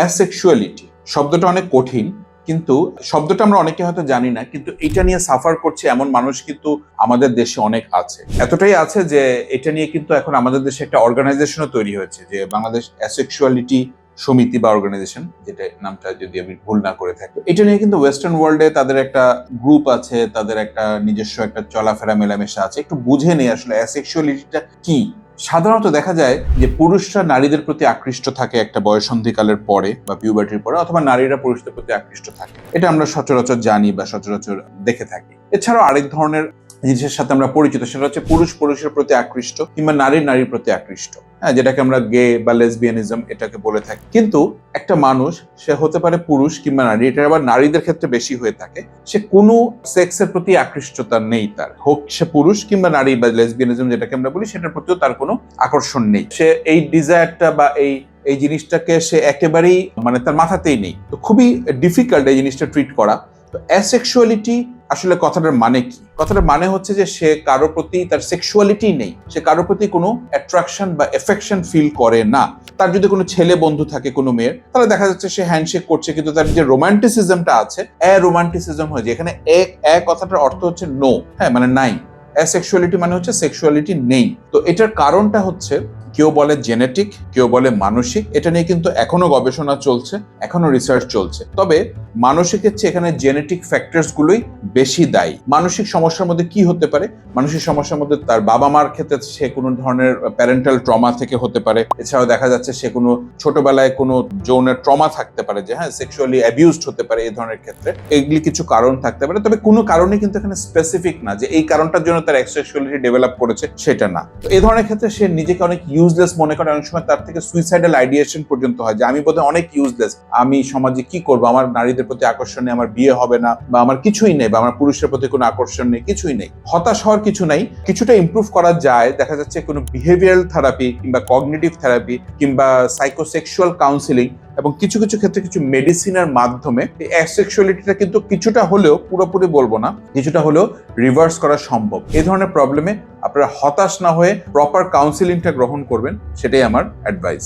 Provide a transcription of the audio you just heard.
অ্যাসেক্সুয়ালিটি শব্দটা অনেক কঠিন, কিন্তু শব্দটা আমরা অনেকে হয়তো জানি না, কিন্তু এটা নিয়ে সাফার করছে এমন মানুষ কিন্তু আমাদের দেশে অনেক আছে। এতটাই আছে যে এটা নিয়ে কিন্তু এখন আমাদের দেশে একটা অর্গানাইজেশনও তৈরি হয়েছে, যে বাংলাদেশ অ্যাসেক্সুয়ালিটি সমিতি বা অর্গানাইজেশন, যেটা নামটা যদি আমি ভুল না করে থাকি। এটা নিয়ে কিন্তু ওয়েস্টার্ন ওয়ার্ল্ডে তাদের একটা গ্রুপ আছে, তাদের একটা নিজস্ব একটা চলাফেরা মেলামেশা আছে। একটু বুঝে নেই আসলে অ্যাসেক্সুয়ালিটিটা কি। সাধারণত দেখা যায় যে পুরুষরা নারীদের প্রতি আকৃষ্ট থাকে একটা বয়ঃসন্ধিকালের পরে বা পিউবার্টির পরে, অথবা নারীরা পুরুষদের প্রতি আকৃষ্ট থাকে। এটা আমরা সচরাচর জানি বা সচরাচর দেখে থাকি। এছাড়াও আরেক ধরনের জিনিসের সাথে আমরা পরিচিত, সেটা হচ্ছে পুরুষ পুরুষের প্রতি আকৃষ্ট কিংবা নারী নারীর প্রতি আকৃষ্ট, হ্যাঁ, যেটাকে আমরা গে বা লেসবিয়ানিজম এটাকে বলে থাকি। কিন্তু একটা মানুষ, সে হতে পারে পুরুষ কিংবা নারী, এটা আবার নারীদের ক্ষেত্রে বেশি হয়ে থাকে। সে কোনো সেক্সের প্রতি আকৃষ্টতা নেই তার, হোক সে পুরুষ কিংবা নারী, বা লেসবিয়ানিজম যেটাকে আমরা বলি, সেটার প্রতিও তার কোনো আকর্ষণ নেই। সে এই ডিজায়ারটা বা এই জিনিসটাকে সে একেবারেই মানে তার মাথাতেই নেই। তো খুবই ডিফিকাল্ট এই জিনিসটা ট্রিট করা। তো অ্যাসেক্সুয়ালিটি আসলে কথাটার মানে কি? কথাটার মানে হচ্ছে যে সে কারোর প্রতি তার সেক্সুয়ালিটি নেই, সে কারোর প্রতি কোনো অ্যাট্রাকশন বা এফেকশন ফিল করে না। তার যদি কোনো ছেলে বন্ধু থাকে কোনো মেয়ের, তাহলে দেখা যাচ্ছে সে হ্যান্ডশেক করছে, কিন্তু তার যে রোমান্টিসিজমটা আছে, রোমান্টিসিজম হয়ে যায়। এখানে কথাটার অর্থ হচ্ছে নো, হ্যাঁ, মানে নাই। অ্যাসেক্সুয়ালিটি মানে হচ্ছে সেক্সুয়ালিটি নেই। তো এটার কারণটা হচ্ছে, কেউ বলে জেনেটিক, কেউ বলে মানসিক। এটা নিয়ে কিন্তু এখনো গবেষণা চলছে, এখনো রিসার্চ চলছে। তবে মানসিকের চেয়ে এখানে জেনেটিক ফ্যাক্টরস গুলোই বেশি দায়ী। মানসিক সমস্যার মধ্যে কি হতে পারে? মানসিক সমস্যার মধ্যে তার বাবা মার ক্ষেত্রে সে কোনো ধরনের প্যারেন্টাল ট্রমা থেকে হতে পারে। এছাড়াও দেখা যাচ্ছে সে কোনো ছোটবেলায় কোনো যৌনের ট্রমা থাকতে পারে, যে হ্যাঁ সেক্সুয়ালি অ্যাবিউজড হতে পারে। এই ধরনের ক্ষেত্রে এগুলি কিছু কারণ থাকতে পারে, তবে কোনো কারণে কিন্তু এখানে স্পেসিফিক না যে এই কারণটার জন্য তার সেক্সুয়ালিটি ডেভেলপ করেছে, সেটা না। তো এই ধরনের ক্ষেত্রে সে নিজেকে অনেক ইউজলেস মনে করে। অনেক সময় তার থেকে সুইসাইডাল আইডিয়েশন পর্যন্ত হয়, যে আমি বোধহয় অনেক ইউজলেস, আমি সমাজে কি করবো, আমার নারীদের প্রতি আকর্ষণ নেই, আমার বিয়ে হবে না, বা আমার কিছুই নেই, বা আমার পুরুষের প্রতি কোনো আকর্ষণ নেই, কিছুই নেই। হতাশ হওয়ার কিছু নাই, কিছুটা ইমপ্রুভ করা যায়। দেখা যাচ্ছে কোনো বিহেভিয়ারাল থেরাপি কিংবা কগনিটিভ থেরাপি কিংবা সাইকোসেক্সুয়াল কাউন্সিলিং এবং কিছু কিছু ক্ষেত্রে কিছু মেডিসিনের মাধ্যমে এই অ্যাসেক্সুয়ালিটিটা কিন্তু কিছুটা হলেও, পুরোপুরি বলবো না, কিছুটা হলেও রিভার্স করা সম্ভব। এই ধরনের প্রবলেমে আপনারা হতাশ না হয়ে প্রপার কাউন্সিলিংটা গ্রহণ করবেন, সেটাই আমার অ্যাডভাইস।